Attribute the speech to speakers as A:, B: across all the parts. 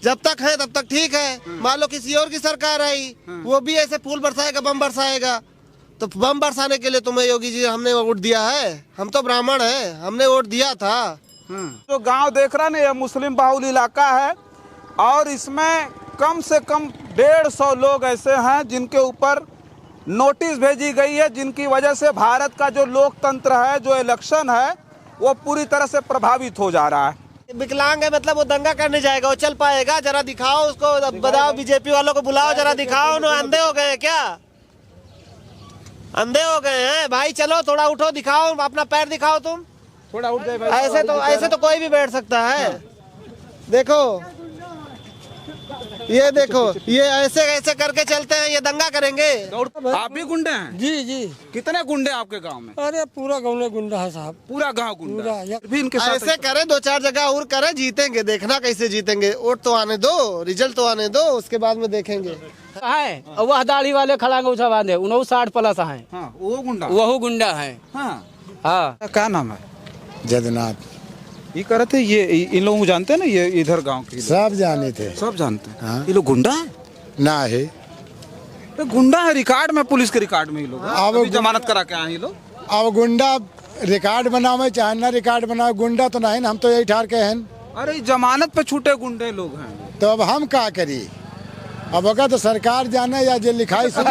A: जब तक है तब तक ठीक है। मान लो किसी और की सरकार आई, वो भी ऐसे फूल बरसाएगा, बम बरसाएगा, तो बम बरसाने के लिए तुम्हें योगी जी हमने वोट दिया है? हम तो ब्राह्मण हैं, हमने वोट दिया था।
B: जो गांव देख रहा ना, ये मुस्लिम बाहुल इलाका है और इसमें कम से कम 150 लोग ऐसे हैं जिनके ऊपर नोटिस भेजी गई है, जिनकी वजह से भारत का जो लोकतंत्र है, जो इलेक्शन है, वो पूरी तरह से प्रभावित हो जा रहा है।
A: विकलांग है मतलब वो दंगा करने जाएगा, वो चल पाएगा? जरा दिखाओ उसको, बताओ बीजेपी वालों को बुलाओ, जरा दिखाओ। उन्होंने अंधे हो गए क्या? अंधे हो गए हैं भाई? चलो थोड़ा उठो, दिखाओ अपना पैर, दिखाओ तुम
B: थोड़ा उठ जाए भाई।
A: ऐसे तो कोई भी बैठ सकता है। देखो ये देखो, ये ऐसे ऐसे करके चलते हैं, ये दंगा करेंगे।
B: आप भी गुंडे हैं?
C: जी जी।
B: कितने गुंडे हैं आपके गांव में?
C: अरे पूरा गाँव में गुंडा है साहब,
B: पूरा गांव गुंडा
C: पूरा।
B: भी इनके साथ
A: ऐसे करें, 2-4 जगह और करें, जीतेंगे। देखना कैसे जीतेंगे, वोट तो आने दो, रिजल्ट तो आने दो, उसके बाद में देखेंगे।
D: है वह दाढ़ी वाले खड़ांगे उछा बांधे, उन्होंने 60+ है।
B: हाँ, वो गुंडा,
D: वह गुंडा है।
B: हाँ
D: हाँ।
B: क्या नाम है?
E: जगन्नाथ।
B: ये कह रहे थे, ये इन लोगों को जानते हैं ना, ये इधर गांव के
E: सब जाने थे,
B: सब जानते हैं।
E: हाँ।
B: ये लोग गुंडा है
E: ना है?
B: तो गुंडा है, रिकॉर्ड में, पुलिस के रिकॉर्ड में ये लोग
E: अब
B: अभी जमानत करा के आए ये लोग।
E: अब गुंडा रिकॉर्ड बनावे चाहे ना रिकॉर्ड बनावे, गुंडा तो नहीं ना, हम तो यही ठार के हैं।
B: अरे जमानत पे छूटे गुंडे लोग हैं।
E: तो अब हम क्या करिए? अब अगर तो सरकार जाने या जो लिखाई से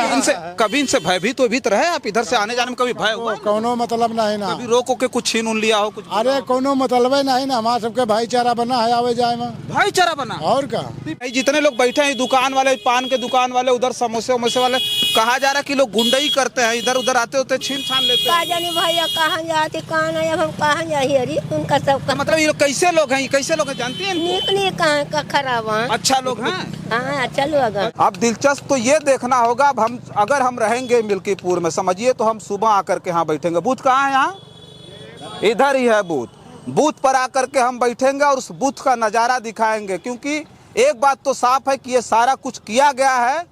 B: कभी इनसे भयभीत तो भीत रहे आप? इधर से आने जाने में कभी भय हुआ?
E: कोनो मतलब नहीं ना,
B: कभी रोक के कुछ छीन उन लिया हो कुछ?
E: अरे कोनो मतलब नहीं ना, हमारा सबके भाईचारा बना है आवे जाए में।
B: भाईचारा बना
E: और क्या?
B: भाई जितने लोग बैठे हैं, दुकान वाले, पान के दुकान वाले, उधर समोसे वमोसे वाले, कहा जा रहा है कि लोग गुंडई करते हैं, इधर उधर आते होते छीन छान लेते हैं।
F: जाने भैया कहाँ जाते, कहाँ नहीं, अब हम कहाँ जाइए? अरे उनका सब
B: तो मतलब ये लोग कैसे लोग हैं, ये कैसे लोग हैं जानती हैं?
F: निकली कहाँ का खराब है।
B: अच्छा लोग हैं।
F: हाँ चलो अगर
B: अब दिलचस्प तो ये देखना होगा, अब हम अगर हम रहेंगे मिल्कीपुर में, समझिए, तो हम सुबह आकर के यहाँ बैठेंगे। बूथ कहाँ है? यहाँ इधर ही है बूथ। बूथ पर आकर के हम बैठेंगे और उस बूथ का नज़ारा दिखाएंगे, क्योंकि एक बात तो साफ है कि ये सारा कुछ किया गया है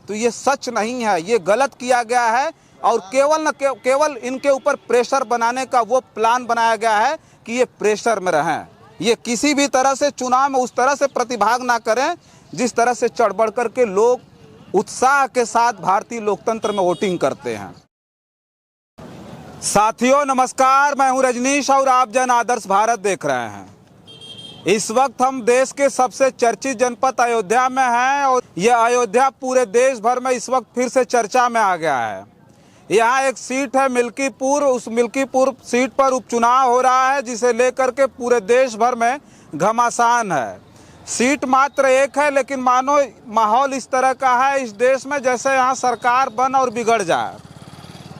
B: तो ये सच नहीं है, ये गलत किया गया है और केवल इनके ऊपर प्रेशर बनाने का वो प्लान बनाया गया है कि ये प्रेशर में रहें, ये किसी भी तरह से चुनाव में उस तरह से प्रतिभाग ना करें जिस तरह से चढ़ बढ़ करके लोग उत्साह के साथ भारतीय लोकतंत्र में वोटिंग करते हैं। साथियों नमस्कार, मैं हूं रजनीश और आप जन आदर्श भारत देख रहे हैं। इस वक्त हम देश के सबसे चर्चित जनपद अयोध्या में हैं और यह अयोध्या पूरे देश भर में इस वक्त फिर से चर्चा में आ गया है। यहाँ एक सीट है मिल्कीपुर, उस मिल्कीपुर सीट पर उपचुनाव हो रहा है जिसे लेकर के पूरे देश भर में घमासान है। सीट मात्र एक है, लेकिन मानो माहौल इस तरह का है इस देश में जैसे यहाँ सरकार बन और बिगड़ जाए।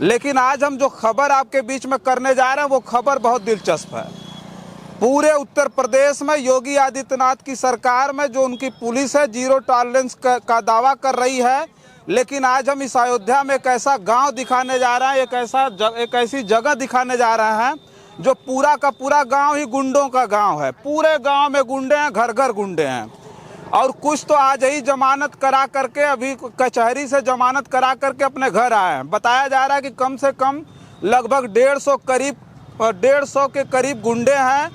B: लेकिन आज हम जो खबर आपके बीच में करने जा रहे हैं वो खबर बहुत दिलचस्प है। पूरे उत्तर प्रदेश में योगी आदित्यनाथ की सरकार में जो उनकी पुलिस है, 0 टॉलरेंस का दावा कर रही है, लेकिन आज हम इस अयोध्या में एक ऐसा गांव दिखाने जा रहे हैं, एक ऐसी जगह दिखाने जा रहे हैं जो पूरा का पूरा गांव ही गुंडों का गांव है। पूरे गांव में गुंडे हैं, घर घर गुंडे हैं। और कुछ तो आज ही जमानत करा करके, अभी कचहरी से जमानत करा करके अपने घर आए हैं। बताया जा रहा है कि कम से कम लगभग 150 के करीब गुंडे हैं।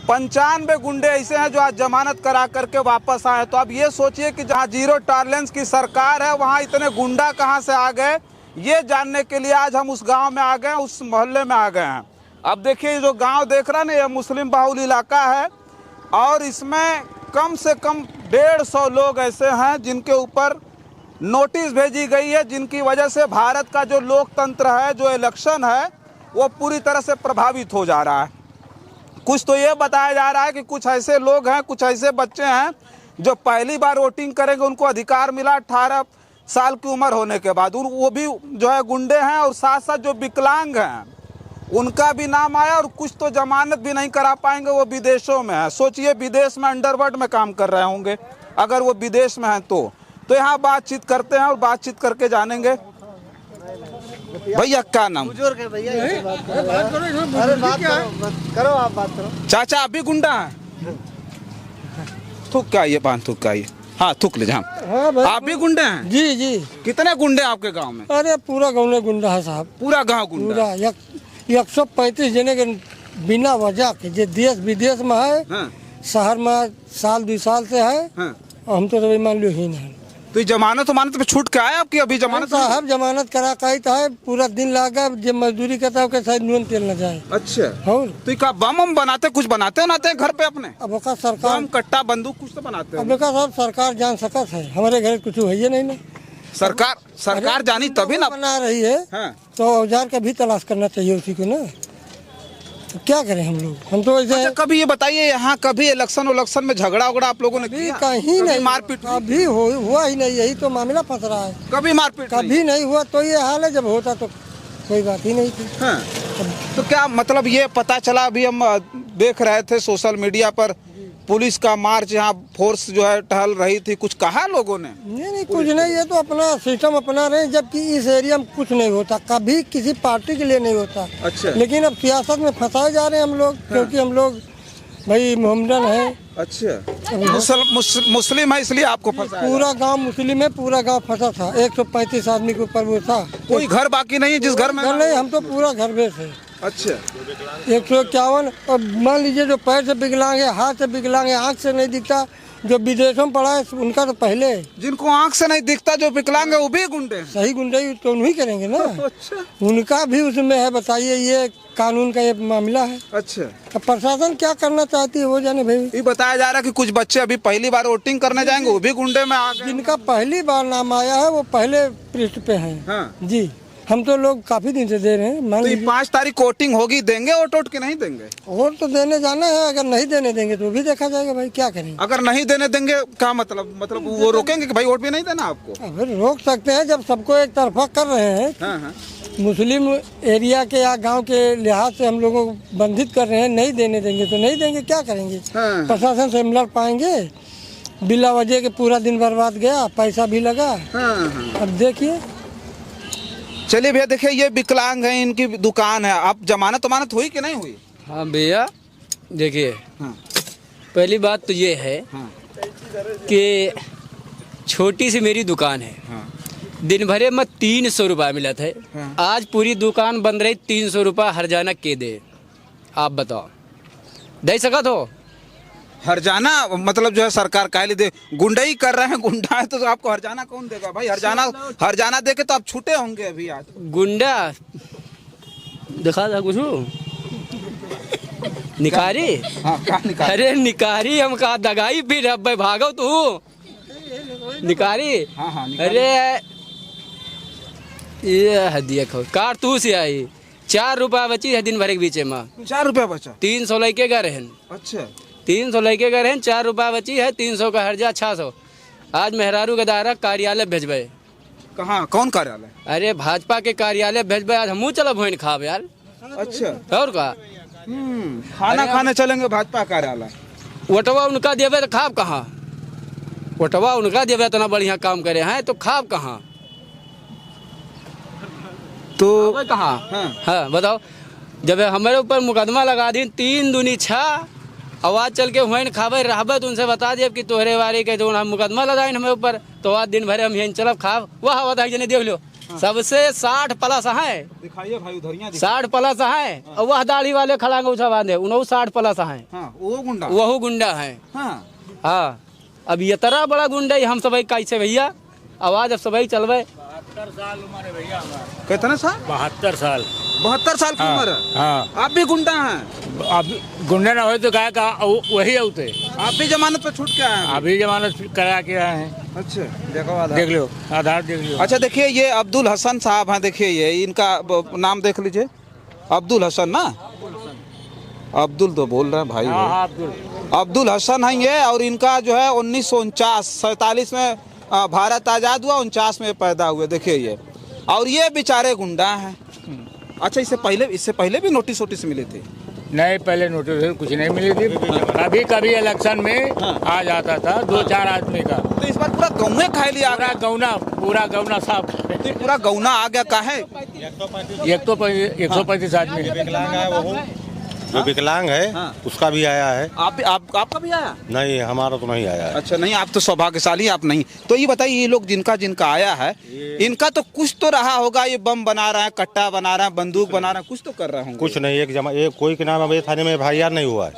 B: 95 गुंडे ऐसे हैं जो आज जमानत करा करके वापस आए। तो अब ये सोचिए कि जहाँ 0 टॉलरेंस की सरकार है वहाँ इतने गुंडा कहाँ से आ गए, ये जानने के लिए आज हम उस गाँव में आ गए, उस मोहल्ले में आ गए हैं। अब देखिए जो गांव देख रहा है ना, ये मुस्लिम बाहुल इलाका है और इसमें कम से कम 150 लोग ऐसे हैं जिनके ऊपर नोटिस भेजी गई है, जिनकी वजह से भारत का जो लोकतंत्र है, जो इलेक्शन है, वो पूरी तरह से प्रभावित हो जा रहा है। कुछ तो ये बताया जा रहा है कि कुछ ऐसे लोग हैं, कुछ ऐसे बच्चे हैं जो पहली बार वोटिंग करेंगे, उनको अधिकार मिला 18 साल की उम्र होने के बाद, वो भी जो है गुंडे हैं। और साथ साथ जो विकलांग हैं उनका भी नाम आया और कुछ तो जमानत भी नहीं करा पाएंगे, वो विदेशों में है। सोचिए विदेश में अंडरवर्ल्ड में काम कर रहे होंगे अगर वो विदेश में हैं तो यहाँ बातचीत करते हैं और बातचीत करके जानेंगे। भैया क्या नाम?
A: बुजुर्ग है भैया, अरे बात करो, आप बात करो।
B: चाचा आप भी गुंडा है? थूक के आइए, पान थूक के आइए। हाँ थूक ले,
C: हाँ भाई।
B: आप भी गुंडे हैं?
C: जी जी।
B: कितने गुंडे आपके गाँव में?
C: अरे पूरा गाँव में गुंडा है साहब,
B: पूरा गाँव गुंडा?
C: पूरा 135 जने के बिना वजह के जो देश विदेश में है।
B: हाँ।
C: शहर में साल 2 साल से है
B: हाँ।
C: और हम तो अभी मान लो ही नहीं।
B: तो ये जमानत पे छूट के आया आपकी अभी जमानत?
C: साहब जमानत करा कही तो है, पूरा दिन लागा, जब मजदूरी करता है शायद नून तेल न जाए।
B: अच्छा।
C: और
B: तो ये का बम बनाते, कुछ बनाते हैं घर पे अपने?
C: अब ओका सरकार,
B: बम कट्टा बंदूक कुछ तो बनाते
C: अब
B: हैं।
C: ओका साहब सरकार जान सकत है, हमारे घर कुछ है ही नहीं ना।
B: सरकार जानी तभी ना
C: बना रही है।
B: हाँ।
C: तो औजार का भी तलाश करना चाहिए उसी को ना। तो क्या करें हम लोग, हम तो ऐसे
B: अच्छा, कभी ये बताइए यहाँ कभी इलेक्शन में झगड़ा उगड़ा आप लोगों ने
C: अभी
B: किया?
C: कहीं नहीं,
B: मारपीट
C: अभी हुआ ही नहीं, यही तो मामला फंस रहा है।
B: कभी मारपीट
C: कभी नहीं हुआ, तो ये हाल है, जब होता तो कोई बात ही नहीं थी।
B: हाँ। तो क्या मतलब ये पता चला, अभी हम देख रहे थे सोशल मीडिया पर पुलिस का मार्च, यहाँ फोर्स जो है टहल रही थी, कुछ कहा लोगों ने?
C: नहीं कुछ नहीं, ये तो अपना सिस्टम अपना रहे हैं, जबकि इस एरिया में कुछ नहीं होता, कभी किसी पार्टी के लिए नहीं होता।
B: अच्छा।
C: लेकिन अब सियासत में फंसाए जा रहे हैं हम लोग। हाँ। क्योंकि हम लोग भाई मोहम्मदन है।
B: अच्छा। मुस्लिम है इसलिए आपको फंसा?
C: पूरा गांव मुस्लिम है, पूरा गांव फंसा था, 135 आदमी के ऊपर वो था।
B: कोई घर बाकी नहीं है जिस घर में?
C: नहीं, हम तो पूरा घर बेच है।
B: अच्छा।
C: 151, और मान लीजिए जो पैर से विकलांग है, हाथ से विकलांग है, आँख से नहीं दिखता, जो विदेशों में पड़ा है उनका तो पहले।
B: जिनको आँख से नहीं दिखता, जो विकलांग है वो भी गुंडे हैं?
C: सही गुंडे तो उन्हीं करेंगे ना।
B: अच्छा।
C: उनका भी उसमें है, बताइए, ये कानून का ये मामला है।
B: अच्छा।
C: अब प्रशासन क्या करना चाहती है वो जाने भाई।
B: ये बताया जा रहा है कि कुछ बच्चे अभी पहली बार वोटिंग करने जाएंगे, वो भी गुंडे में आ गए।
C: जिनका पहली बार नाम आया है वो पहले पृष्ठ पे हैं।
B: हाँ।
C: जी, हम तो लोग काफी दिन से दे रहे हैं। मान
B: तो ये
C: लीजिए
B: 5 तारीख वोटिंग होगी, देंगे वोट कि नहीं देंगे?
C: वोट तो देने जाना है, अगर नहीं देने देंगे तो भी देखा जाएगा भाई, क्या करेंगे।
B: अगर नहीं देने देंगे क्या मतलब वो रोकेंगे कि भाई वोट भी नहीं देना आपको?
C: अब रोक सकते हैं, जब सबको एक तरफा कर रहे हैं।
B: हाँ हाँ।
C: मुस्लिम एरिया के या गांव के लिहाज से हम लोगों को बंधित कर रहे हैं, नहीं देने देंगे तो नहीं देंगे, क्या करेंगे।
B: हाँ।
C: प्रशासन से हम लड़ पाएंगे? बिला वजह के पूरा दिन बर्बाद गया, पैसा भी लगा।
B: हाँ हाँ।
C: अब देखिए,
B: चलिए भैया, देखिए ये विकलांग है, इनकी दुकान है, आप जमानत हुई कि नहीं हुई?
D: हाँ भैया, देखिए,
B: हाँ।
D: पहली बात तो ये है
B: हाँ।
D: कि छोटी सी मेरी दुकान है।
B: हाँ।
D: दिन भरे में 300 रुपये मिला था।
B: हाँ।
D: आज पूरी दुकान बंद रही, 300 रुपये हरजाना के दे, आप बताओ दे सकत हो?
B: हरजाना मतलब जो है सरकार काहे लिए दे? गुंडई कर रहे हैं, गुंडा है तो आपको हरजाना कौन देगा भाई? हरजाना देके तो आप छूटे होंगे अभी आज।
D: गुंडा दिखा था कुछ निकारी?
B: हाँ, क्या निकाल?
D: अरे निकारी, हम कहा दगाई फिर अब भाई भागो तू निकारी।
B: हाँ हाँ, निकारी।
D: अरे ये हदिया खो कारतूस आई, 4 रुपया बची है दिन भर के बीच में।
B: 4 रुपया बचा?
D: 300 लेके गए हैं।
B: अच्छा।
D: 300 लेके गए हैं, 4 रुपया बची है, 300 का हर्जा 600। आज मेहरारू के दायरा कार्यालय भेजबे।
B: कहाँ, कौन कार्यालय?
D: अरे भाजपा के कार्यालय भेजबे, आज हमू चलो भोइन खाब यार।
B: अच्छा।
D: और का
B: खाना खाने चलेंगे भाजपा कार्यालय?
D: वोटवा उनका देवे तो खाब कहाँ? वोटवा उनका देवे इतना बढ़िया काम करे हैं तो खाब कहाँ?
B: तो
D: कहाँ? हाँ बताओ, जब हमारे ऊपर मुकदमा लगा दी 3 दूनी 6, आवाज चल के हुए खाबे रहबे तो उनसे बता दिए कि तोहरे वाले के जो हम मुकदमा लगाए हमें ऊपर, तो आज दिन भर हम यहीं चलब खाब। वह बताइए जने देख लो। हाँ। सबसे 60 प्लस है,
B: दिखाइए भाई उधरिया
D: 60 प्लस है। हाँ। और वह दाढ़ी वाले खड़ांगे उछा बांधे, उन्होंने 60 प्लस है।
B: हाँ, वो गुंडा है।
D: हाँ हाँ। अब ये तरह बड़ा गुंडा हम सब कैसे भैया आवाज अब सब चलबे।
G: 72 साल उम्र है भैया हमारा।
B: कितना साल?
G: 72 साल।
B: 72 साल की उम्र है?
G: हाँ।
B: आप भी गुंडा हैं?
G: अब गुंडा ना हो तो क्या कहा, वही होते।
B: आप भी जमानत पे छूट के आए हैं?
G: अभी जमानत करा के आए हैं।
B: अच्छा, देखो आधार
G: देख लो, आधार देख लो।
B: अच्छा देखिए, ये अब्दुल हसन साहब हैं, देखिए ये इनका नाम देख लीजिए, अब्दुल हसन ना, अब्दुल तो बोल रहे हैं भाई।
G: हाँ,
B: अब्दुल हसन है ये, और इनका जो है 1947 में भारत आज़ाद हुआ, 49 में पैदा हुए, देखिए ये। और ये बेचारे गुंडा हैं। अच्छा, इससे पहले भी नोटिस मिले थे?
G: नहीं, पहले नोटिस कुछ नहीं मिली थी। कभी कभी इलेक्शन में आ जाता था 2-4 आदमी का।
B: तो इस बार पूरा गौने खा लिया?
G: पूरा गौना साफ।
B: तो पूरा गौना आ गया, का है?
G: 135 आदमी
H: जो विकलांग है। हाँ। उसका भी आया है।
B: आपका भी आया?
H: नहीं, हमारा तो नहीं आया है।
B: अच्छा, नहीं, आप तो सौभाग्यशाली, आप नहीं। तो ये बताइए, ये लोग जिनका आया है, इनका तो कुछ तो रहा होगा। ये बम बना रहे हैं, कट्टा बना रहे हैं, बंदूक बना रहे हैं, कुछ तो कर रहे होंगे।
H: कुछ नहीं, एक कोई के नाम अभी थाने में FIR नहीं हुआ है।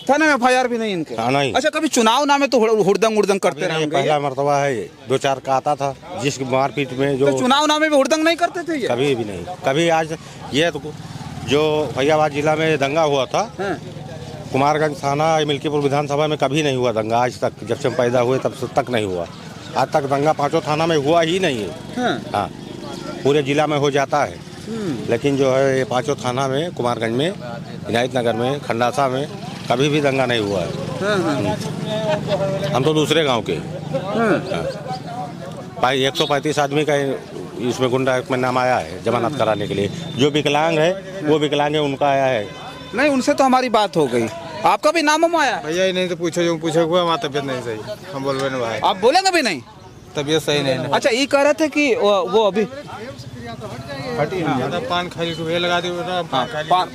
B: थाने में FIR भी नहीं इनके?
H: हाँ, नहीं।
B: अच्छा, कभी चुनाव नाम में तो हुड़दंग उड़दंग करते
H: ये
B: रहे
H: पहला मरतबा है, ये 2-4 का आता था जिस मारपीट में जो
B: तो चुनाव नाम में भी हुड़दंग नहीं करते थे ये?
H: कभी भी नहीं, कभी आज ये तो जो फैजाबाद जिला में दंगा हुआ था, कुमारगंज थाना मिल्कीपुर विधानसभा में कभी नहीं हुआ दंगा आज तक, जब से हम पैदा हुए तब तक नहीं हुआ। आज तक दंगा 5 थाना में हुआ ही नहीं है। हाँ, पूरे जिला में हो जाता है, लेकिन जो है ये 5 थाना में, कुमारगंज में, इनायत नगर में, खंडासा में कभी भी दंगा नहीं हुआ है। हम तो दूसरे गांव के। 135 आदमी का इसमें गुंडा में नाम आया है जमानत कराने के लिए। जो विकलांग है वो विकलांग है, उनका आया है।
B: नहीं, उनसे तो हमारी बात हो गई। आपका भी नाम आया?
I: भैया ही नहीं तो पूछो, जो पूछो हुआ हमारा तबियत नहीं सही, हम बोल रहे हैं भाई।
B: आप बोलेंगे भी नहीं?
I: तबियत सही नहीं।
B: अच्छा, ये कह रहे थे कि वो अभी
I: पान खाली तो लगा दी,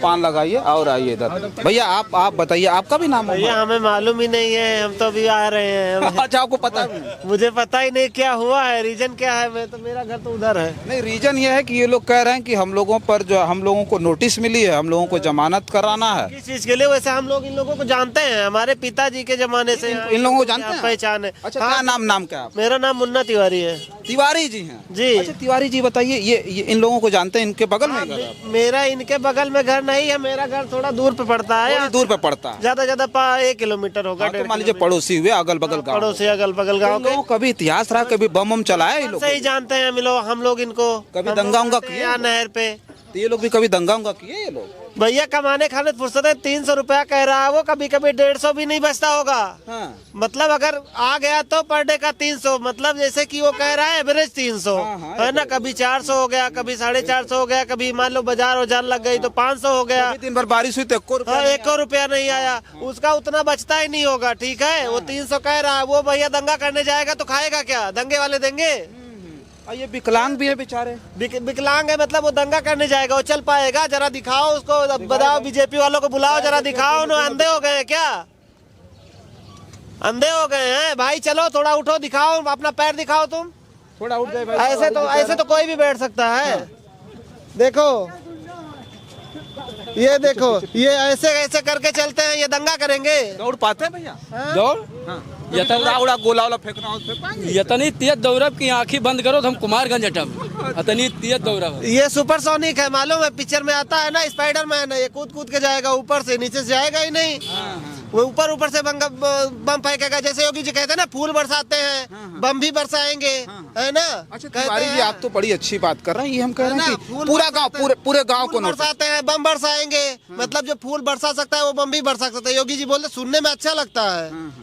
B: पान लगाइए और आइए इधर। भैया आप बताइए, आपका भी नाम?
A: भैया हमें मालूम ही नहीं है, हम तो अभी आ रहे हैं।
B: अच्छा, आपको पता?
A: मुझे पता ही नहीं क्या हुआ है, रीजन क्या है। मैं तो, मेरा घर तो उधर है।
B: नहीं, रीजन ये है कि ये लोग कह रहे हैं कि हम लोगों पर जो हम लोगों को नोटिस मिली है, हम लोगों को जमानत कराना है।
A: किस चीज के लिए? वैसे हम लोग इन लोगों को जानते हैं, हमारे पिताजी के जमाने से
B: इन लोगों को जानते हैं?
A: पहचान है।
B: अच्छा, क्या नाम क्या है?
A: मेरा नाम मुन्ना तिवारी है।
B: तिवारी जी हैं
A: जी।
B: अच्छा, तिवारी जी बताइए, ये इन लोगों को जानते हैं? इनके बगल में घर है?
A: मेरा इनके बगल में घर नहीं है, मेरा घर थोड़ा दूर पे पड़ता है।
B: थोड़ी दूर पे पड़ता है?
A: ज्यादा 1 किलोमीटर होगा।
B: तो मान लीजिए पड़ोसी हुए, अगल बगल गाँव।
A: पड़ोसी अगल बगल गाँव के।
B: कभी इतिहास रहा, कभी बम चलाया ये लोग?
A: सही जानते हैं हम लोग इनको।
B: कभी दंगा उंगा किया
A: नहर पे?
B: तो ये लोग भी कभी दंगा उंगा किए ये लोग?
A: भैया कमाने खाने फुर्सत है। 300 रुपया कह रहा है वो, कभी कभी 150 भी नहीं बचता होगा।
B: हाँ।
A: मतलब अगर आ गया तो पर डे का 300, मतलब जैसे कि वो कह रहा है एवरेज 300 है ना। कभी 400 हो गया, कभी 450 हो गया, कभी मान लो बाजार लग गई तो 500 हो गया।
B: दिन भर बारिश हुई तो
A: 1 रुपया नहीं आया, उसका उतना बचता ही नहीं होगा। ठीक है, वो 300 कह रहा है, वो भैया दंगा करने जाएगा तो खाएगा क्या? दंगे वाले देंगे।
B: ये विकलांग भी है बेचारे।
A: विकलांग है मतलब वो दंगा करने जाएगा, वो चल पाएगा? जरा दिखाओ उसको, बताओ बीजेपी वालों को बुलाओ, जरा दिखाओ। उन्हें अंधे हो गए क्या? अंधे हो गए हैं भाई? चलो थोड़ा उठो, दिखाओ अपना पैर, दिखाओ तुम
B: थोड़ा उठ जाए भाई।
A: ऐसे तो कोई भी बैठ सकता है। देखो, ये देखो, ये ऐसे करके चलते हैं, ये दंगा करेंगे।
B: दौड़ पाते हैं भैया?
D: दौड़
B: उड़ा गोला वाला फेंकना
D: इतनी तेज दौड़ब की आंखें बंद करो तो हम कुमारगंज हटब। इतनी तेज दौड़ब।
A: ये सुपरसोनिक है, मालूम है? पिक्चर में आता है ना स्पाइडरमैन है, ये कूद के जाएगा ऊपर से, नीचे से जाएगा ही नहीं। वो ऊपर से बम फेंकेगा, जैसे योगी जी कहते हैं ना, फूल बरसाते हैं, बम भी बरसाएंगे, है ना।
B: अच्छा, तिवारी जी आप तो बड़ी अच्छी बात कर रहे हैं। ये हम कह रहे हैं कि पूरा गांव, पूरे गांव को
A: बरसाते हैं, बम बरसाएंगे। मतलब जो फूल बरसा सकता है वो बम भी बरसा सकता है। योगी जी बोलते सुनने में अच्छा लगता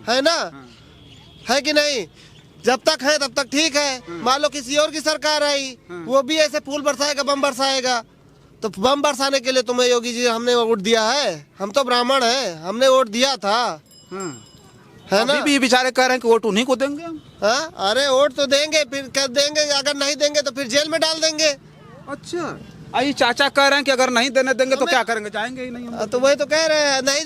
A: है ना, है कि नहीं? जब तक है तब तक ठीक है। मान लो किसी और की सरकार आई, वो भी ऐसे फूल बरसाएगा, बम बरसाएगा, तो बम बरसाने के लिए तुम्हें योगी जी हमने वोट दिया है। हम तो ब्राह्मण है, हमने वोट दिया था, है ना।
B: अभी भी बेचारे कह रहे हैं कि वोट उन्हीं को देंगे हम।
A: हाँ, अरे वोट तो देंगे, फिर कर देंगे, अगर नहीं देंगे तो फिर जेल में डाल देंगे।
B: अच्छा, आई चाचा कह रहे हैं कि अगर नहीं देने देंगे तो क्या करेंगे? जाएंगे ही नहीं हम।
A: तो वही तो कह रहे हैं, नहीं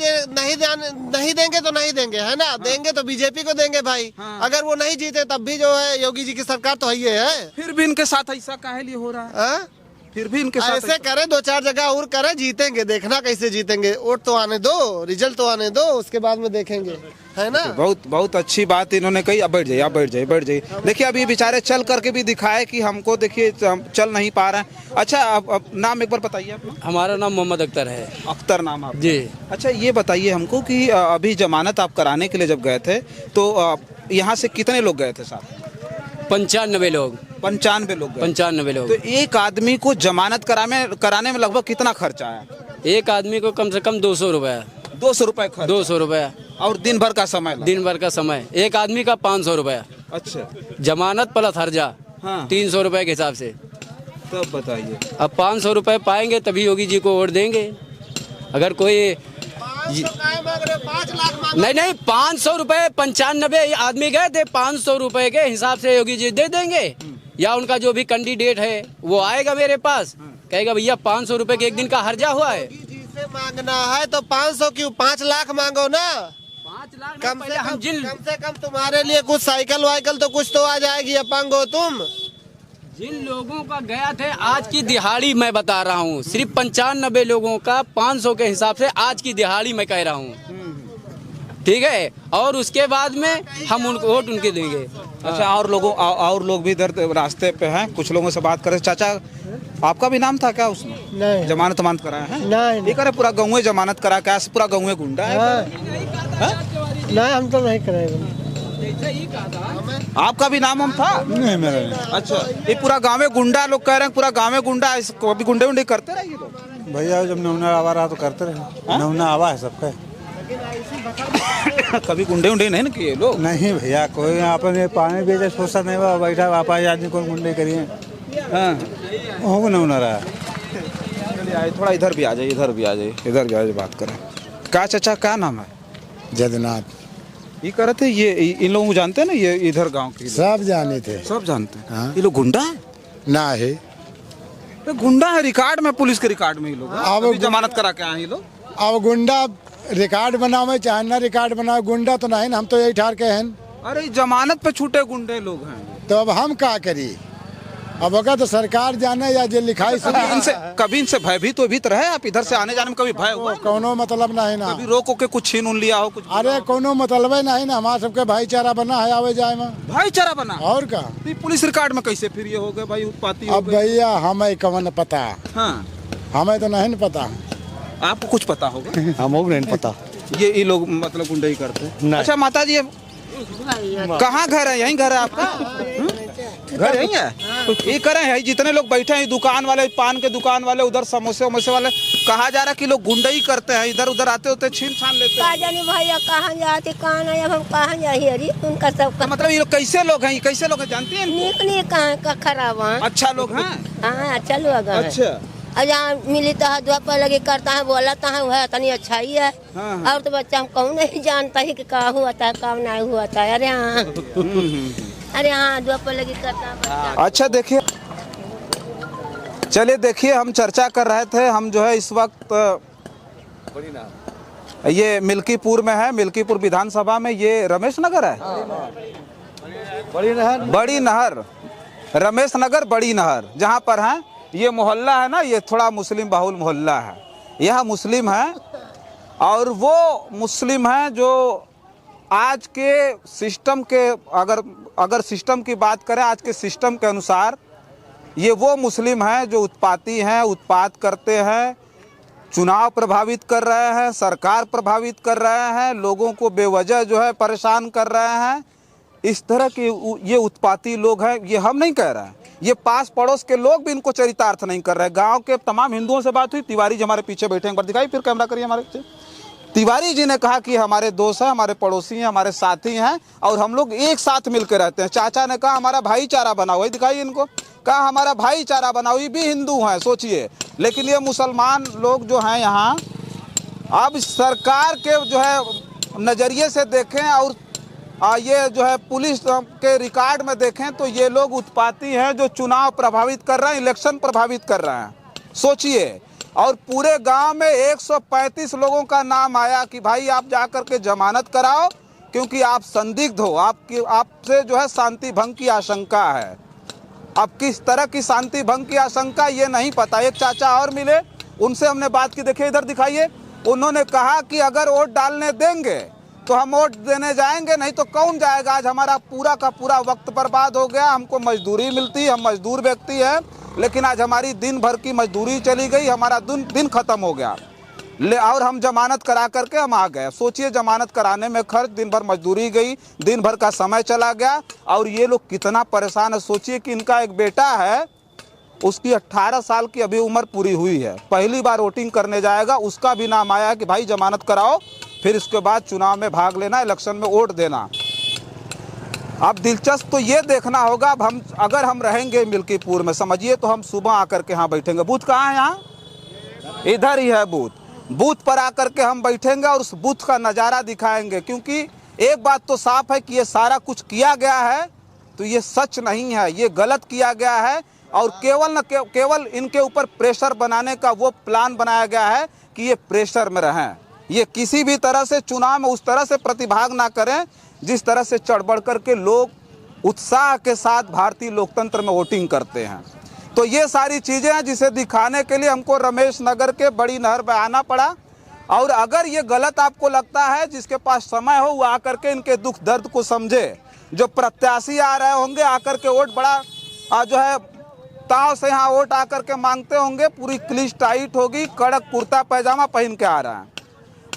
A: देंगे तो नहीं देंगे, है ना। देंगे तो बीजेपी को देंगे भाई। अगर वो नहीं जीते तब भी जो है योगी जी की सरकार तो है।
B: फिर भी इनके साथ ऐसा काहे लिए हो रहा है? फिर भी इनके साथ
A: ऐसे करें, 2-4 जगह और करें, जीतेंगे। देखना कैसे जीतेंगे, वोट तो आने दो, रिजल्ट तो आने दो, उसके बाद में देखेंगे, है ना।
B: बहुत अच्छी बात इन्होंने कही। अब बैठ जाइए। देखिए, अभी बेचारे चल करके भी दिखाए कि हमको, देखिए चल नहीं पा रहे हैं। अच्छा, अब नाम एक बार बताइए अपना।
D: हमारा नाम मोहम्मद अख्तर है।
B: अख्तर नाम आप?
D: जी।
B: अच्छा, ये बताइए हमको कि अभी जमानत आप कराने के लिए जब गए थे तो यहाँ से कितने लोग गए थे साथ?
D: 95 लोग।
B: 95 लोग?
D: 95 लोग।
B: तो एक आदमी को जमानत कराने में लगभग कितना खर्चा आया?
D: एक आदमी को कम से कम 200 रुपया।
B: 200 रुपये खर्च?
D: 200 रुपया।
B: और दिन भर का समय?
D: दिन भर का समय। एक आदमी का 500 रुपया।
B: अच्छा,
D: जमानत प्लस हर्जा।
B: हाँ।
D: 300 रुपए के हिसाब से।
B: तब बताइए,
D: अब 500 रुपए पाएंगे तभी योगी जी को वोट देंगे। अगर कोई
A: 5 लाख
D: नहीं 500 रुपए, 95 आदमी गए थे, 500 रुपए के हिसाब से योगी जी दे देंगे। या उनका जो भी कैंडिडेट है वो आएगा मेरे पास, कहेगा भैया 500 रुपए के एक दिन का हर्जा हुआ है।
A: जिसे मांगना है तो 500 क्यों, 5 लाख मांगो ना।
D: 5 लाख
A: कम से कम तुम्हारे लिए कुछ साइकिल वाइकल तो कुछ तो आ जाएगी, अपंग हो तुम।
D: जिन लोगों का गया थे आज की दिहाड़ी मैं बता रहा हूँ, सिर्फ 95 लोगों का 500 के हिसाब से आज की दिहाड़ी मैं कह रहा हूँ। ठीक है, और उसके बाद में हम उनको वोट उनके देंगे।
B: अच्छा, और लोग भी इधर रास्ते पे हैं, कुछ लोगों से बात करें। चाचा, आपका भी नाम था क्या उसमें?
C: नहीं
B: जमानत कराया है?
C: नहीं
B: ये करे पूरा गाँव जमानत करा, क्या पूरा गाँव गुंडा है?
C: नहीं, हम तो नहीं करेंगे।
B: आपका भी नाम हम था?
E: नहीं मेरा नहीं।
B: अच्छा, ये पूरा गाँव में गुंडा, लोग कह रहे हैं पूरा गाँव में गुंडा है, इसको अभी गुंडे उंडे करते रहिए लोग।
E: भैया जब नमूना आवा रहा तो करते रहे, नमूना आवा है सबका।
B: कभी गुंडे उंडे नहीं ना किए लोग?
E: नहीं भैया, कोई आपने पानी बेचे सोचा नहीं हुआ, बैठा आप आदमी को गुंडे करिए।
B: हाँ,
E: वो नमूना रहा।
B: चलिए आइए, थोड़ा इधर भी आ जाइए, इधर भी आ जाइए, इधर भी आ जाइए, बात करें। क्या चाचा, क्या नाम है?
E: जगन्नाथ।
B: ये कह रहे थे, ये इन लोगों को जानते हैं ना, ये इधर गांव के
E: सब जाने थे।
B: सब जानते हैं।
E: हाँ।
B: ये लोग गुंडा है?
E: ना है,
B: तो गुंडा है, रिकॉर्ड में, पुलिस के रिकॉर्ड में ये लोग
E: अब
B: अभी जमानत करा के आए ये लोग।
E: अब गुंडा रिकॉर्ड बनावे चाहे ना रिकॉर्ड बनावे, गुंडा तो नहीं, हम तो यही ठार के हैं।
B: अरे जमानत पे छूटे गुंडे लोग हैं,
E: तो अब हम क्या करिए? अब अगर तो सरकार जाने या जो लिखाई से
B: कभी इनसे भयभीत तो भी रहे आप? इधर से आने जाने में कभी भय हुआ?
E: कोनो मतलब नहीं ना।
B: कभी रोक के कुछ छीन उन लिया हो कुछ?
E: अरे कोनो मतलब नहीं ना, हमारा सबके भाईचारा बना है आवे जाए में।
B: भाईचारा बना
E: और का?
B: तो पुलिस रिकॉर्ड में कैसे फिर ये हो गए भाई, उत्पाती हो
E: अब
B: गए?
E: भैया हमें कवन पता,
B: हाँ,
E: हमें तो नहीं पता।
B: आपको कुछ पता होगा?
E: हमें नहीं पता।
B: ये लोग मतलब गुंडे ही करते हैं।
E: नहीं।
B: अच्छा माता जी, कहाँ घर है? यहीं घर है आपका? घर यहीं है? ये करें है, जितने लोग बैठे हैं, दुकान वाले, पान के दुकान वाले, उधर समोसे वमोसे वाले, कहा जा रहा है कि लोग गुंडे ही करते हैं, इधर उधर आते होते छीन छान लेते
F: का
B: हैं।
F: जाने भैया कहाँ जाते कहाँ नहीं, अब हम कहाँ जाइए? अरे उनका सब
B: तो मतलब ये लोग कैसे लोग हैं? ये कैसे लोग हैं, जानती हैं इनको?
F: निकली कहाँ का खराब है।
B: अच्छा लोग हैं?
F: हाँ चलो अगर
B: अच्छा,
F: और जहाँ मिली तो दुआ पर लगे करता है, बोलाता है, वह तनी अच्छा ही है।
B: हाँ।
F: और तो बच्चा हम कहूँ नहीं जानता ही कि क्या हुआ था क्या नहीं हुआ था। अरे हाँ, अरे हाँ, दुआ पर लगे करता है बच्चा।
B: अच्छा देखिए, चलिए देखिए, हम चर्चा कर रहे थे, हम जो है इस वक्त ये मिल्कीपुर में है, मिल्कीपुर विधानसभा में, ये रमेश नगर है, बड़ी नहर, रमेश नगर बड़ी नहर जहाँ पर है। ये मोहल्ला है ना, ये थोड़ा मुस्लिम बहुल मोहल्ला है, यह मुस्लिम है, और वो मुस्लिम हैं जो आज के सिस्टम के, अगर सिस्टम की बात करें, आज के सिस्टम के अनुसार ये वो मुस्लिम हैं जो उत्पाती हैं, उत्पात करते हैं, चुनाव प्रभावित कर रहे हैं, सरकार प्रभावित कर रहे हैं, लोगों को बेवजह जो है परेशान कर रहे हैं। इस तरह के ये उत्पाती लोग हैं, ये हम नहीं कह रहे हैं, ये पास पड़ोस के लोग भी इनको चरितार्थ नहीं कर रहे। गांव के तमाम हिंदुओं से बात हुई, तिवारी जी हमारे पीछे बैठे, एक बार दिखाई, फिर कैमरा करिए हमारे पीछे। तिवारी जी ने कहा कि हमारे दोस्त हैं, हमारे पड़ोसी हैं, हमारे साथी हैं, और हम लोग एक साथ मिलकर रहते हैं। चाचा ने कहा हमारा भाईचारा बनाओ, वही दिखाइए इनको, कहा हमारा भाईचारा बनाओ, ये भी हिंदू हैं, सोचिए। लेकिन ये मुसलमान लोग जो हैं यहाँ, अब सरकार के जो है नज़रिए से देखें और ये जो है पुलिस के रिकॉर्ड में देखें, तो ये लोग उत्पाती हैं जो चुनाव प्रभावित कर रहे हैं, इलेक्शन प्रभावित कर रहे हैं, सोचिए। और पूरे गांव में 135 लोगों का नाम आया कि भाई आप जाकर के जमानत कराओ, क्योंकि आप संदिग्ध हो, आपसे जो है शांति भंग की आशंका है। अब किस तरह की शांति भंग की आशंका ये नहीं पता। एक चाचा और मिले, उनसे हमने बात की, देखिए इधर दिखाइए। उन्होंने कहा कि अगर वोट डालने देंगे तो हम वोट देने जाएंगे, नहीं तो कौन जाएगा। आज हमारा पूरा का पूरा वक्त बर्बाद हो गया, हमको मजदूरी मिलती, हम मजदूर व्यक्ति हैं, लेकिन आज हमारी दिन भर की मजदूरी चली गई, हमारा दिन खत्म हो गया, और हम जमानत करा करके हम आ गए। सोचिए, जमानत कराने में खर्च, दिन भर मजदूरी गई, दिन भर का समय चला गया, और ये लोग कितना परेशान है। सोचिए कि इनका एक बेटा है, उसकी 18 साल की अभी उम्र पूरी हुई है, पहली बार वोटिंग करने जाएगा, उसका भी नाम आया कि भाई जमानत कराओ, फिर इसके बाद चुनाव में भाग लेना, इलेक्शन में वोट देना। अब दिलचस्प तो ये देखना होगा, अब अगर हम रहेंगे मिल्कीपुर में, समझिए, तो हम सुबह आकर के यहाँ बैठेंगे। बूथ कहाँ है? यहाँ इधर ही है बूथ पर आकर के हम बैठेंगे और उस बूथ का नज़ारा दिखाएंगे। क्योंकि एक बात तो साफ है कि ये सारा कुछ किया गया है तो ये सच नहीं है, ये गलत किया गया है, और केवल इनके ऊपर प्रेशर बनाने का वो प्लान बनाया गया है कि ये प्रेशर में रहें, ये किसी भी तरह से चुनाव में उस तरह से प्रतिभाग ना करें जिस तरह से चढ़ बढ़ करके लोग उत्साह के साथ भारतीय लोकतंत्र में वोटिंग करते हैं। तो ये सारी चीज़ें हैं जिसे दिखाने के लिए हमको रमेश नगर के बड़ी नहर पे आना पड़ा, और अगर ये गलत आपको लगता है, जिसके पास समय हो वो आकर के इनके दुख दर्द को समझे। जो प्रत्याशी आ रहे होंगे आकर के वोट बड़ा जो है ताव से यहाँ वोट आकर के मांगते होंगे, पूरी क्लीच टाइट होगी, कड़क कुर्ता पैजामा पहन के आ रहा है।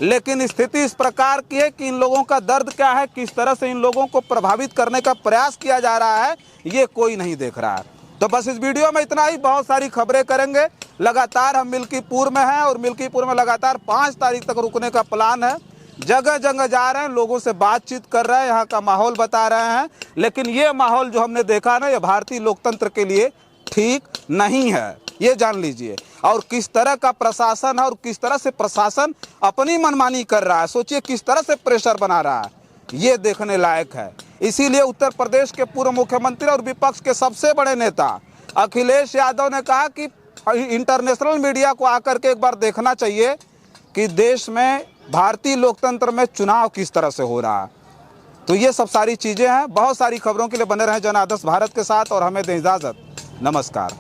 B: लेकिन स्थिति इस प्रकार की है कि इन लोगों का दर्द क्या है, किस तरह से इन लोगों को प्रभावित करने का प्रयास किया जा रहा है, ये कोई नहीं देख रहा है। तो बस इस वीडियो में इतना ही। बहुत सारी खबरें करेंगे। लगातार हम मिल्कीपुर में हैं और मिल्कीपुर में लगातार 5 तारीख तक रुकने का प्लान है। जगह जगह जा रहे हैं, लोगों से बातचीत कर रहे हैं, यहाँ का माहौल बता रहे हैं। लेकिन ये माहौल जो हमने देखा ना, ये भारतीय लोकतंत्र के लिए ठीक नहीं है, ये जान लीजिए। और किस तरह का प्रशासन है और किस तरह से प्रशासन अपनी मनमानी कर रहा है, सोचिए किस तरह से प्रेशर बना रहा है, ये देखने लायक है। इसीलिए उत्तर प्रदेश के पूर्व मुख्यमंत्री और विपक्ष के सबसे बड़े नेता अखिलेश यादव ने कहा कि इंटरनेशनल मीडिया को आकर के एक बार देखना चाहिए कि देश में भारतीय लोकतंत्र में चुनाव किस तरह से हो रहा है। तो ये सब सारी चीज़ें हैं। बहुत सारी खबरों के लिए बने रहें जन आदर्श भारत के साथ और हमें दें इजाज़त। नमस्कार।